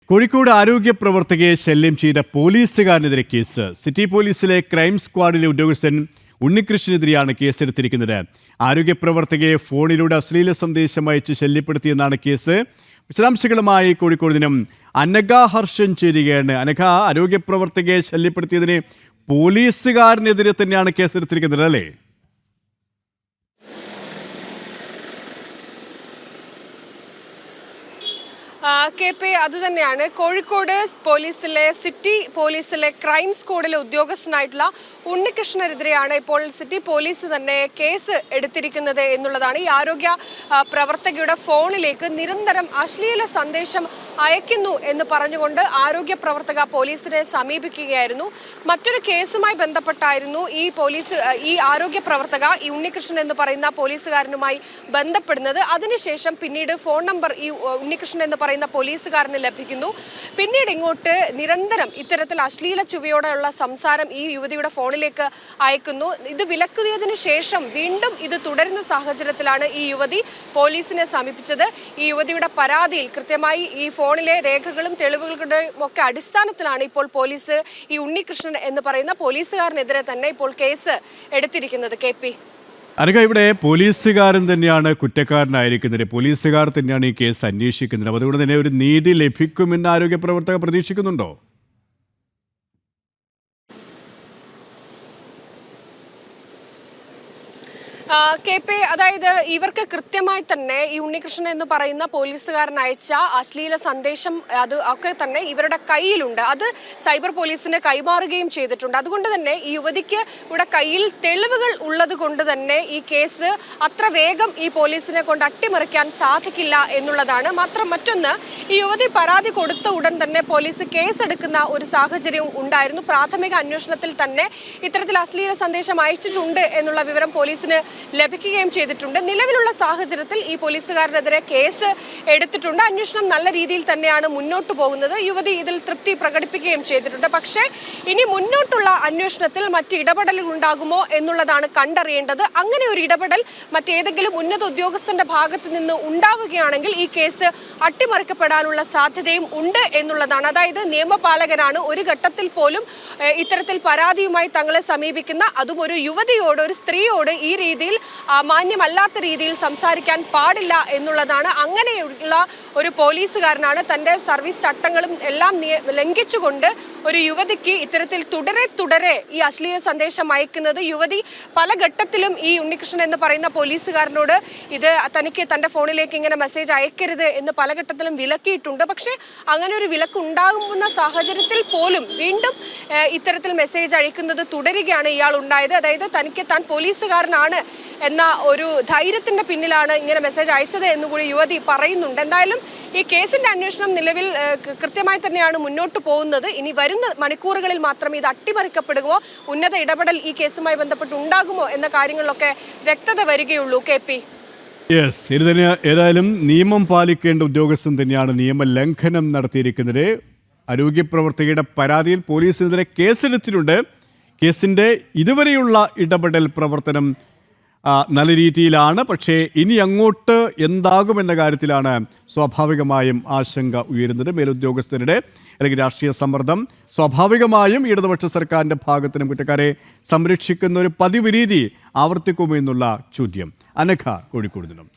കോഴിക്കോട് ആരോഗ്യ പ്രവർത്തകയെ ശല്യം ചെയ്ത പോലീസുകാരനെതിരെ കേസ്. സിറ്റി പോലീസിലെ ക്രൈം സ്ക്വാഡിലെ ഉദ്യോഗസ്ഥൻ ഉണ്ണികൃഷ്ണനെതിരെയാണ് കേസെടുത്തിരിക്കുന്നത്. ആരോഗ്യ പ്രവർത്തകയെ ഫോണിലൂടെ അശ്ലീല സന്ദേശം അയച്ച് ശല്യപ്പെടുത്തിയെന്നാണ് കേസ്. വിശദാംശങ്ങളുമായി കോഴിക്കോട് ദിനം അനഘ ഹർഷൻ ചേരുകയാണ്. അനഘ, ആരോഗ്യ പ്രവർത്തകയെ ശല്യപ്പെടുത്തിയതിന് പോലീസുകാരനെതിരെ തന്നെയാണ് കേസെടുത്തിരിക്കുന്നത് അല്ലേ? അത് തന്നെയാണ്. കോഴിക്കോട് സിറ്റി പോലീസിലെ ക്രൈം സ്ക്വാഡിലെ ഉദ്യോഗസ്ഥനായിട്ടുള്ള ഉണ്ണികൃഷ്ണനെതിരെയാണ് ഇപ്പോൾ സിറ്റി പോലീസ് തന്നെ കേസ് എടുത്തിരിക്കുന്നത് എന്നുള്ളതാണ്. ഈ ആരോഗ്യ പ്രവർത്തകയുടെ ഫോണിലേക്ക് നിരന്തരം അശ്ലീല സന്ദേശം അയക്കുന്നു എന്ന് പറഞ്ഞുകൊണ്ട് ആരോഗ്യ പ്രവർത്തക പോലീസിനെ സമീപിക്കുകയായിരുന്നു. മറ്റൊരു കേസുമായി ബന്ധപ്പെട്ടായിരുന്നു ഈ ആരോഗ്യ പ്രവർത്തക ഈ ഉണ്ണികൃഷ്ണൻ എന്ന് പറയുന്ന പോലീസുകാരനുമായി ബന്ധപ്പെടുന്നത്. അതിനുശേഷം പിന്നീട് ഫോൺ നമ്പർ ഈ ഉണ്ണികൃഷ്ണൻ എന്ന് പറയുന്ന പോലീസുകാരന് ലഭിക്കുന്നു. പിന്നീട് ഇങ്ങോട്ട് നിരന്തരം ഇത്തരത്തിൽ അശ്ലീല ചുവയോടെയുള്ള സംസാരം ഈ യുവതിയുടെ ഫോണിലേക്ക് അയക്കുന്നു. ഇത് വിലക്കിയതിനു ശേഷം വീണ്ടും ഇത് തുടരുന്ന സാഹചര്യത്തിലാണ് ഈ യുവതി പോലീസിനെ സമീപിച്ചത്. ഈ യുവതിയുടെ പരാതിയിൽ കൃത്യമായി ഈ ഫോണിലെ രേഖകളും തെളിവുകളുടെയും ഒക്കെ അടിസ്ഥാനത്തിലാണ് ഇപ്പോൾ പോലീസ് ഈ ഉണ്ണികൃഷ്ണൻ എന്ന് പറയുന്ന പോലീസുകാരനെതിരെ തന്നെ ഇപ്പോൾ കേസ് എടുത്തിരിക്കുന്നത്. അനഘ, ഇവിടെ പോലീസുകാരൻ തന്നെയാണ് കുറ്റക്കാരനായിരിക്കുന്നത്. പോലീസുകാർ തന്നെയാണ് ഈ കേസ് അന്വേഷിക്കുന്നത്. അതുകൊണ്ട് തന്നെ ഒരു നീതി ലഭിക്കുമെന്ന് ആരോഗ്യ പ്രവർത്തകർ പ്രതീക്ഷിക്കുന്നുണ്ടോ? അതായത് ഇവർക്ക് കൃത്യമായി തന്നെ ഈ ഉണ്ണികൃഷ്ണൻ എന്ന് പറയുന്ന പോലീസുകാരൻ അയച്ച അശ്ലീല സന്ദേശം അത് ഒക്കെ തന്നെ ഇവരുടെ കയ്യിലുണ്ട്. അത് സൈബർ പോലീസിന് കൈമാറുകയും ചെയ്തിട്ടുണ്ട്. അതുകൊണ്ട് തന്നെ ഈ യുവതിക്ക് ഇവിടെ കയ്യിൽ തെളിവുകൾ ഉള്ളത് കൊണ്ട് തന്നെ ഈ കേസ് അത്ര വേഗം ഈ പോലീസിനെ കൊണ്ട് അട്ടിമറിക്കാൻ സാധിക്കില്ല എന്നുള്ളതാണ്. മറ്റൊന്ന്, ഈ യുവതി പരാതി കൊടുത്ത ഉടൻ തന്നെ പോലീസ് കേസെടുക്കുന്ന ഒരു സാഹചര്യവും ഉണ്ടായിരുന്നു. പ്രാഥമിക അന്വേഷണത്തിൽ തന്നെ ഇത്തരത്തിൽ അശ്ലീല സന്ദേശം അയച്ചിട്ടുണ്ട് എന്നുള്ള വിവരം പോലീസിന് ലഭിക്കുകയും ചെയ്തിട്ടുണ്ട്. നിലവിലുള്ള സാഹചര്യത്തിൽ ഈ പോലീസുകാരനെതിരെ കേസ് എടുത്തിട്ടുണ്ട്. അന്വേഷണം നല്ല രീതിയിൽ തന്നെയാണ് മുന്നോട്ട് പോകുന്നത്. യുവതി ഇതിൽ തൃപ്തി പ്രകടിപ്പിക്കുകയും ചെയ്തിട്ടുണ്ട്. പക്ഷേ ഇനി മുന്നോട്ടുള്ള അന്വേഷണത്തിൽ മറ്റ് ഇടപെടലുകൾ ഉണ്ടാകുമോ എന്നുള്ളതാണ് കണ്ടറിയേണ്ടത്. അങ്ങനെ ഒരു ഇടപെടൽ മറ്റേതെങ്കിലും ഉന്നത ഉദ്യോഗസ്ഥന്റെ ഭാഗത്ത് നിന്ന് ഉണ്ടാവുകയാണെങ്കിൽ ഈ കേസ് അട്ടിമറിക്കപ്പെടാനുള്ള സാധ്യതയും ഉണ്ട് എന്നുള്ളതാണ്. അതായത് നിയമപാലകരാണ് ഒരു ഘട്ടത്തിൽ പോലും ഇത്തരത്തിൽ പരാതിയുമായി തങ്ങളെ സമീപിക്കുന്ന, അതും ഒരു യുവതിയോട്, ഒരു സ്ത്രീയോട് ഈ രീതിയിൽ മാന്യമല്ലാത്ത രീതിയിൽ സംസാരിക്കാൻ പാടില്ല എന്നുള്ളതാണ്. അങ്ങനെയുള്ള ഒരു പോലീസുകാരനാണ് തൻ്റെ സർവീസ് ചട്ടങ്ങളും എല്ലാം ലംഘിച്ചുകൊണ്ട് ഒരു യുവതിക്ക് ഇത്തരത്തിൽ തുടരെ ഈ അശ്ലീല സന്ദേശം അയക്കുന്നത്. യുവതി പല ഘട്ടത്തിലും ഈ ഉണ്ണികൃഷ്ണൻ എന്ന് പറയുന്ന പോലീസുകാരനോട് ഇത് തനിക്ക് തൻ്റെ ഫോണിലേക്ക് ഇങ്ങനെ മെസ്സേജ് അയക്കരുത് എന്ന് പല ഘട്ടത്തിലും വിലക്കിയിട്ടുണ്ട്. പക്ഷേ അങ്ങനെ ഒരു വിലക്ക് ഉണ്ടാകുന്ന സാഹചര്യത്തിൽ പോലും വീണ്ടും ഇത്തരത്തിൽ മെസ്സേജ് അയക്കുന്നത് തുടരുകയാണ് ഇയാൾ ഉണ്ടായത്. അതായത് താൻ പോലീസുകാരനാണ് എന്ന ഒരു ധൈര്യത്തിന്റെ പിന്നിലാണ് ഇങ്ങനെ മെസ്സേജ് അയച്ചത് എന്നുകൂടി യുവതി പറയുന്നുണ്ട്. എന്തായാലും ഈ കേസിന്റെ അന്വേഷണം നിലവിൽ കൃത്യമായി തന്നെയാണ് മുന്നോട്ട് പോകുന്നത്. ഇനി വരുന്ന മണിക്കൂറുകളിൽ മാത്രമേ ഇത് അട്ടിമറിക്കപ്പെടുകയോ ഉന്നത ഇടപെടൽ ഈ കേസുമായി ബന്ധപ്പെട്ട് ഉണ്ടാകുമോ എന്ന കാര്യങ്ങളിലൊക്കെ വ്യക്തത വരികയുള്ളൂ. ഏതായാലും നിയമം പാലിക്കേണ്ട ഉദ്യോഗസ്ഥൻ തന്നെയാണ് നിയമലംഘനം നടത്തിയിരിക്കുന്നത്. ആരോഗ്യ പ്രവർത്തകയുടെ പരാതിയിൽ പോലീസിനെതിരെ കേസെടുത്തിട്ടുണ്ട്. കേസിന്റെ ഇതുവരെയുള്ള ഇടപെടൽ പ്രവർത്തനം നല്ല രീതിയിലാണ്. പക്ഷേ ഇനി അങ്ങോട്ട് എന്താകുമെന്ന കാര്യത്തിലാണ് സ്വാഭാവികമായും ആശങ്ക ഉയരുന്നത്. മേലുദ്യോഗസ്ഥരുടെ അല്ലെങ്കിൽ രാഷ്ട്രീയ സമ്മർദ്ദം സ്വാഭാവികമായും ഇടതുപക്ഷ സർക്കാരിൻ്റെ ഭാഗത്തിനും കുറ്റക്കാരെ സംരക്ഷിക്കുന്ന ഒരു പതിവ് രീതി ആവർത്തിക്കുമെന്നുള്ള ചോദ്യം. അനഘ, കോഴിക്കോട് ദിനം.